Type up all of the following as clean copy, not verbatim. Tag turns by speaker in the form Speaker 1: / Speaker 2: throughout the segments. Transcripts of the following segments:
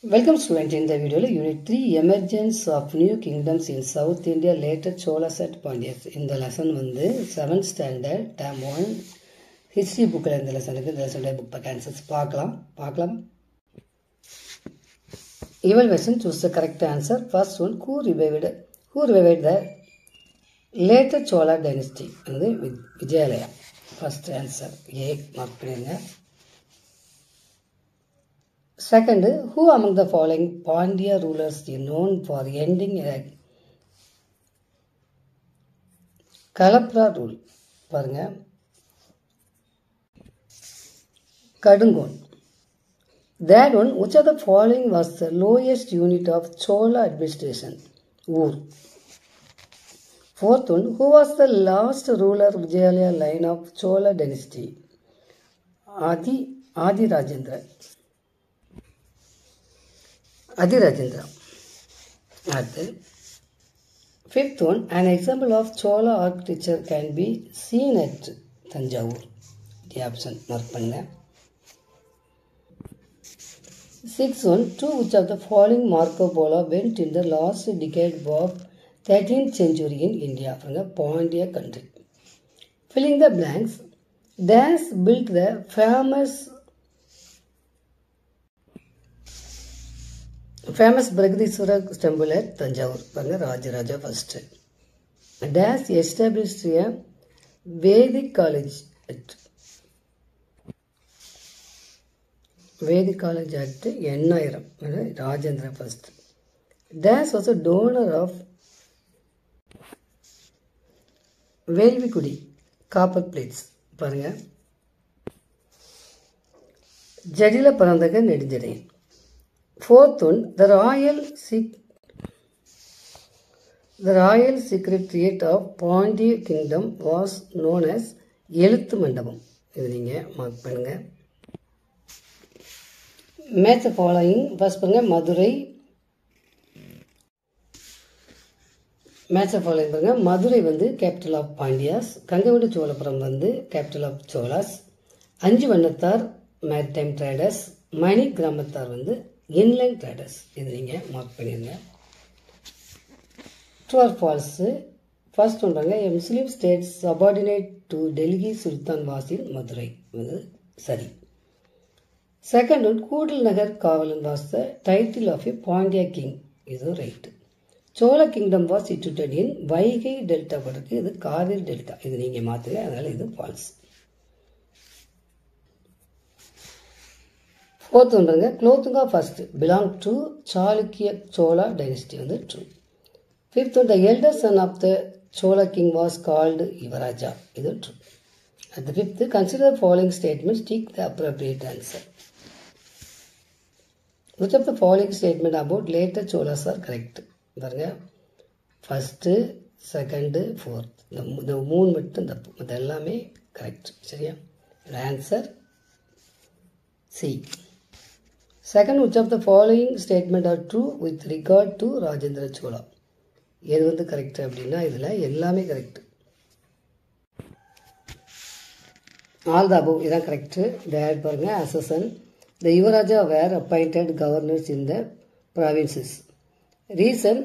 Speaker 1: Welcome student. In the video unit 3 emergence of new kingdoms in South India later Cholas at Pandyas. In the lesson வந்து 7th standard term 1 history book la இந்த lesson இருக்கு. இந்த lesson book pack answers பார்க்கலாம். Evaluation, choose the correct answer. First one, who revived the later Chola dynasty? வந்து Vijayalaya. First answer A mark பண்ணுங்க. Second, who among the following Pandya rulers is known for ending a Kalapra rule? பாருங்க, Kadungon. That one, which of the following was the lowest unit of Chola administration? Ur. Fourth one, who was the last ruler of Vijayalaya line of Chola dynasty? Adi Rajendra. Fifth one, an example of Chola architecture can be seen at Tanjavur. The option mark panna. Sixth one, to which of the following Marco Polo went in the last decade of 13th century in India from the Pandya country? Filling the blanks, Dance built the famous Brihadishwara temple at Tanjavur. Rajaraja first. Dash established a Vedic college at Ennairam. Rajendra first. Dash was a donor of Velvikudi copper plates. Jadila Parandaga Nedijade. Fourth one, the royal secretariat of Pandya kingdom was known as Eluthu Mandapam. இது நீங்க mark பண்ணுங்க. Match the following. First பாருங்க Madurai. Match the following பாருங்க. மதுரை வந்து capital of Pandyas, கங்கவடி Cholapuram வந்து capital of Cholas, அஞ்சு வண்ணத்தார் maritime traders, மணி கிராமத்தார் வந்து inland traders. இது நீங்க மார்க் பண்ணிருங்க. True or false? First one பாருங்க, a Muslim state subordinate to Delhi Sultan was in Madurai. இது சரி. Second one, Kudal Nagar Kavalan was the title of a Pandya king. இது right. Chola kingdom was situated in Vaigai Delta. இது Kaveri Delta. இது நீங்க மாத்துங்க, அதனால இது false. Fourth one, Klothunga first belonged to Chalukya Chola dynasty. True. Fifth one, the elder son of the Chola king was called Yuvaraja. This is true. At the fifth, consider the following statements, take the appropriate answer. Which of the following statement about later Cholas are correct? First, second, fourth. The moon மட்டும் தப்பு, அது எல்லாமே correct. சரியா? The answer C. Second, which of the following statement are true with regard to Rajendra Chola? எது வந்து correct அப்படின்னா இதில் எல்லாமே கரெக்ட். ஆல் த அபவ் இதான் கரெக்டு. டேட் பாருங்க, assertion the yuvaraja were appointed governors in the provinces. Reason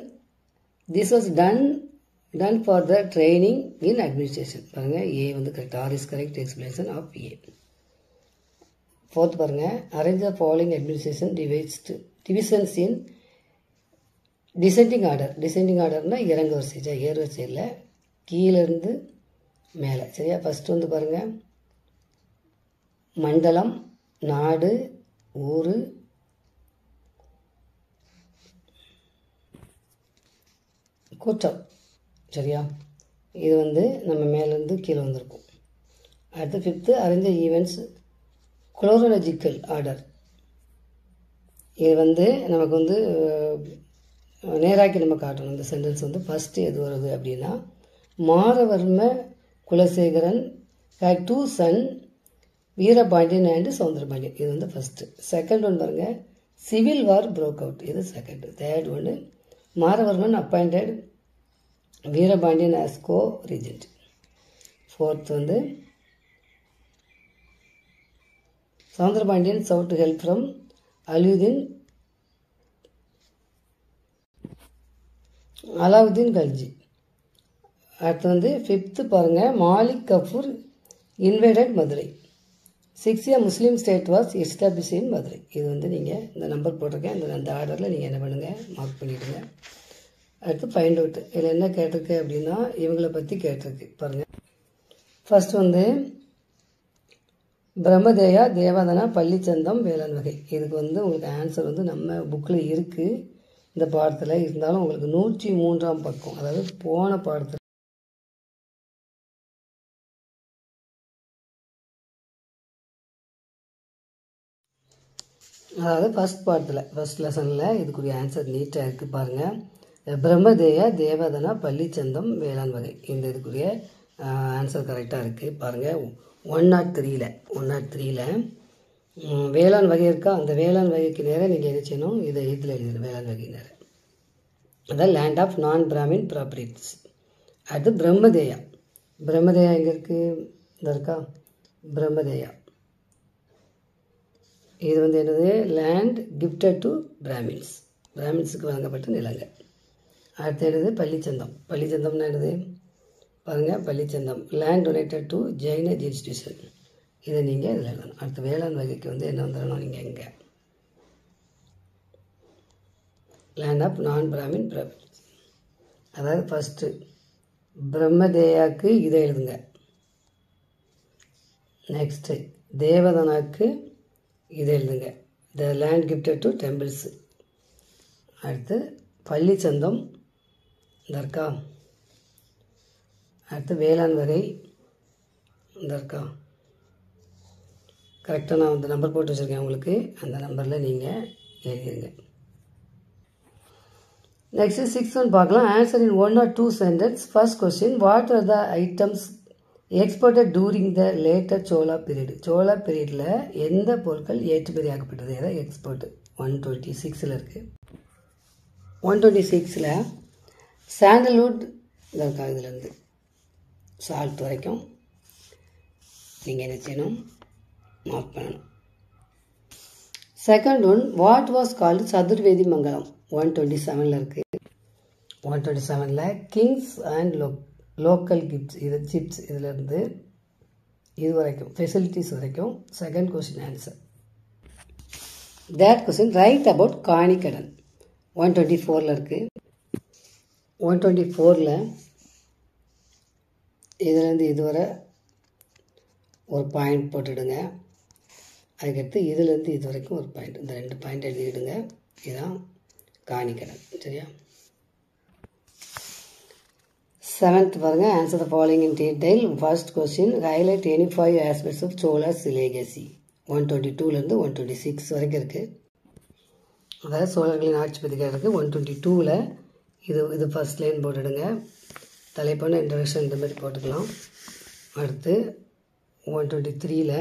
Speaker 1: this was done for the training in administration. பாருங்க, A வந்து correct. R is correct explanation of A. Fourth பாருங்க, arrange the following administration divisions in descending order. Descending orderனா இறங்கு வரிசை, ஏறு வரிசை இல்லை, கீழிருந்து மேலே. சரியா? ஃபர்ஸ்ட் வந்து பாருங்க, மண்டலம், நாடு, ஊரு, கூட்டம். சரியா? இது வந்து நம்ம மேலேருந்து கீழே வந்திருக்கும். அடுத்து ஃபிஃப்த்து, அரேஞ்ச் ஈவெண்ட்ஸ் குளோரலஜிக்கல் ஆர்டர். இது வந்து நமக்கு வந்து நேராக்கி நம்ம காட்டணும். இந்த சென்டென்ஸ் வந்து ஃபஸ்ட்டு எது வருது அப்படின்னா, Maravarma Kulasekaran had two sons, Veerapandian and Soundarapandian. இது வந்து ஃபஸ்ட்டு. செகண்ட் ஒன் பாருங்க, சிவில் வார் ப்ரோக் அவுட். இது செகண்ட். தேர்ட் ஒன்று, Maravarman appointed Veerapandian as co regent. Fourth வந்து Sandra Pandian sought help from Alauddin Alauddin Khalji. அடுத்து வந்து 5th பாருங்கள், Malik Kafur invaded Madurai. 6 a Muslim state was establish in Madurai. இது வந்து நீங்கள் இந்த நம்பர் போட்டிருக்கேன், அந்த ஆர்டரில் நீங்கள் என்ன பண்ணுங்கள், மார்க் பண்ணிவிடுங்க. அடுத்து ஃபைண்ட் அவுட். இதில் என்ன கேட்டிருக்கு அப்படின்னா இவங்களை பற்றி கேட்டிருக்கு பாருங்கள். ஃபர்ஸ்ட் வந்து பிரம்மதேயா, தேவதனா, பள்ளிச்சந்தம், வேளாண் வகை. இதுக்கு வந்து உங்களுக்கு ஆன்சர் வந்து நம்ம புக்கில் இருக்குது இந்த பாடத்தில். இருந்தாலும் உங்களுக்கு 103ஆம் பக்கம், அதாவது போன பாடத்தில் அதாவது ஃபஸ்ட் பாடத்தில் ஃபஸ்ட் லெசனில் இதுக்குரிய ஆன்சர் நீட்டாக இருக்குது பாருங்கள். பிரம்மதேயா, தேவதனா, பள்ளிச்சந்தம், வேளாண் வகை. இந்த இதுக்குரிய ஆன்சர் கரெக்டாக இருக்குது பாருங்கள். 103ல் வேளாண் வகை இருக்கா, அந்த வேளாண் வகைக்கு நேரம் நீங்கள் என்ன செய்யணும், இதை இதில் எழுதிடும் வேளாண் வகை நேரம். அதான் லேண்ட் ஆஃப் நான் பிராமின் ப்ராப்பர்ட்டிஸ். அடுத்து பிரம்மதேயா. பிரம்மதேயா எங்கே இருக்குது, இந்த இருக்கா பிரம்மதேயா. இது வந்து என்னது, லேண்ட் கிஃப்டட் டு பிராமின்ஸ், பிராமின்ஸுக்கு வழங்கப்பட்ட நிலங்கள். அடுத்து என்னது, பள்ளிச்சந்தம். பள்ளிச்சந்தம்னா என்னது பாருங்கள், pallichandam land donated to Jain institution. இதை நீங்கள் இதில் எழுதணும். அடுத்து வேளாண் வகைக்கு வந்து என்ன வந்துடணும், நீங்கள் எங்கே லேண்ட் ஆஃப் நான் பிராமின் ப்ராப்பர்ட்டிஸ். அதாவது ஃபஸ்ட்டு பிரம்மதேயாவுக்கு இதை எழுதுங்க. நெக்ஸ்ட்டு தேவதனாக்கு இதை எழுதுங்க, the land gifted to temples. அடுத்து பள்ளிச்சந்தம் இந்த இருக்கா. அடுத்து வேளாண் வகை இந்த இருக்கா. கரெக்டாக நான் அந்த நம்பர் போட்டு வச்சுருக்கேன் உங்களுக்கு, அந்த நம்பரில் நீங்கள் எழுதிடுங்க. நெக்ஸ்ட்டு 6th ஒன் பார்க்கலாம். Answer in 1 or 2 sentence. First question, what are the items exported during the later Chola period. Chola பீரியடில் எந்த பொருட்கள் ஏற்றுமதி ஆகப்பட்டது, அதாவது எக்ஸ்போர்ட்டு. 126ல் இருக்குது. 126ல் சாண்டல்வுட் இருக்கா, இதுலேருந்து சால்ட் வரைக்கும் நீங்கள் என்ன செய்யணும், மார்க் பண்ணணும். Second one, what was called Chaturvedi Mangalam. 127ல் இருக்குது. 127ல் கிங்ஸ் அண்ட் லோக்கல் கிஃப்ட்ஸ், இது சிப்ஸ், இதிலேருந்து இது வரைக்கும் ஃபெசிலிட்டிஸ் வரைக்கும். Second question answer. Third question, write about Kanikkadan. 124ல் இருக்குது. 124ல் இதுலேருந்து இதுவரை ஒரு பாயிண்ட் போட்டுடுங்க. அதுக்கடுத்து இதுலேருந்து இது வரைக்கும் ஒரு பாயிண்ட், இந்த 2 பாயிண்ட் எழுதிடுங்க. இதுதான் காணிக்கடன், சரியா. 7th பாருங்கள், answer the following in detail. First question, highlight any 5 aspects of Cholas legacy. 122லேருந்து 126 வரைக்கும் இருக்குது. அதாவது சோழர்களின் ஆட்சி பற்றி கேட்டிருக்கு. 122ல் இது ஃபர்ஸ்ட் லைன் போட்டுடுங்க. தலைப்பான இன்ட்ரடக்ஷன் இந்த மாதிரி போட்டுக்கலாம். அடுத்து 123ல்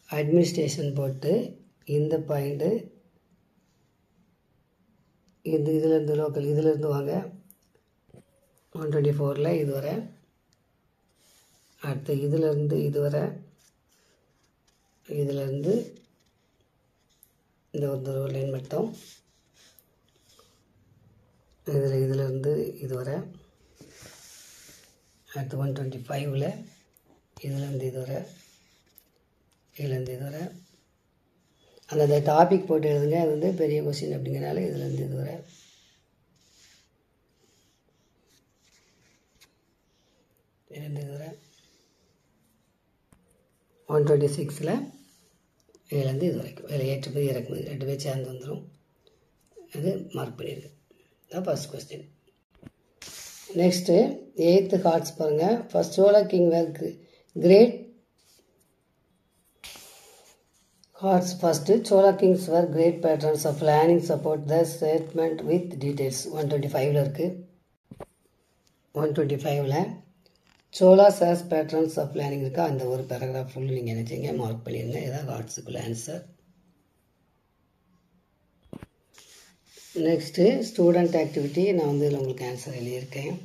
Speaker 1: அட்மினிஸ்ட்ரேஷன் போட்டு இந்த பாயிண்ட்டு இதிலேருந்து லோக்கல், இதிலேருந்து வாங்க. 124ல் இது வரை. அடுத்து இதிலேருந்து இது வரை, இதிலேருந்து இந்த ஒரு லைன் மட்டும், இதிலேருந்து இது வரை. அடுத்து 125ல் இதுலேருந்து இது வரை, இதுலேருந்து இது வரை. அந்த டாபிக் போட்டு எழுதுங்க, அது வந்து பெரிய கொஸ்டின் அப்படிங்கிறனால இதுலேருந்து இது வரை. இதுலேருந்து இது வரை. 126ல் இதுலேருந்து இது வரைக்கும். இதில் ஏற்றுமதி இறக்குமதி 2 பேர் சேர்ந்து வந்துடும். இது மார்க் பண்ணிடுங்க. தான் first question. Next 8th cards பாருங்கள். First Chola king were great cards. First, Chola kings were great patrons of planning. Support the statement with details. 125ல் இருக்குது. 125ல் Cholas as patrons of planning இருக்கா, அந்த ஒரு பேராகிராஃப் ஃபுல் நீங்கள் என்ன செய்யுங்க, மார்க் பண்ணிடுங்க. இதான் கார்ட்ஸுக்குள்ள ஆன்சர். Next student activity. நான் வந்து இதில் உங்களுக்கு ஆன்சர் எழுதியிருக்கேன்.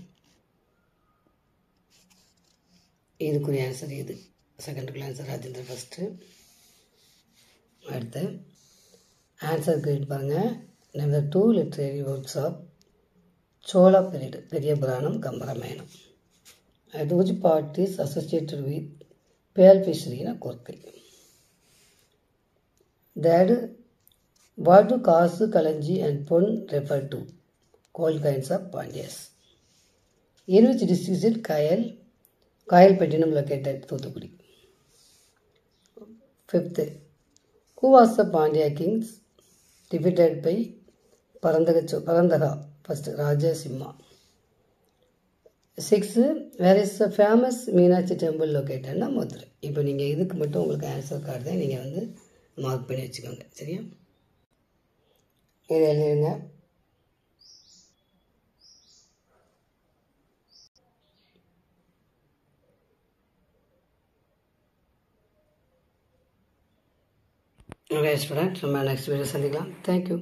Speaker 1: இதுக்குரிய ஆன்சர் இது. செகண்டுக்குள்ள ஆன்சர் ராஜேந்திர ஃபஸ்ட்டு. அடுத்து ஆன்சர் கிரியேட் பாருங்கள். Number 2 literary work shop. Chola period, பெரிய புராணம், Kambaramayanam. which part is associated with pearl fishery in Korkai? That what do Kasu, Kalanji and Pon refer to? Gold coins of Pandyas. In which district is Kayalpattinam located? Thuthukudi. Fifth, who was the Pandya kings defeated by Parandaga, first Raja Simha? Sixth, where is the famous Meenachi temple located? Madurai. இப்போ நீங்கள் இதுக்கு மட்டும் உங்களுக்கு answer card தான் நீங்கள் வந்து mark பண்ணி வச்சுக்கோங்க. சரியா? இதை எழுதிருங்க. ஓகே ஸ்டூடெண்ட், நம்ம நெக்ஸ்ட் வீடியோ சந்திக்கலாம். தேங்க்யூ.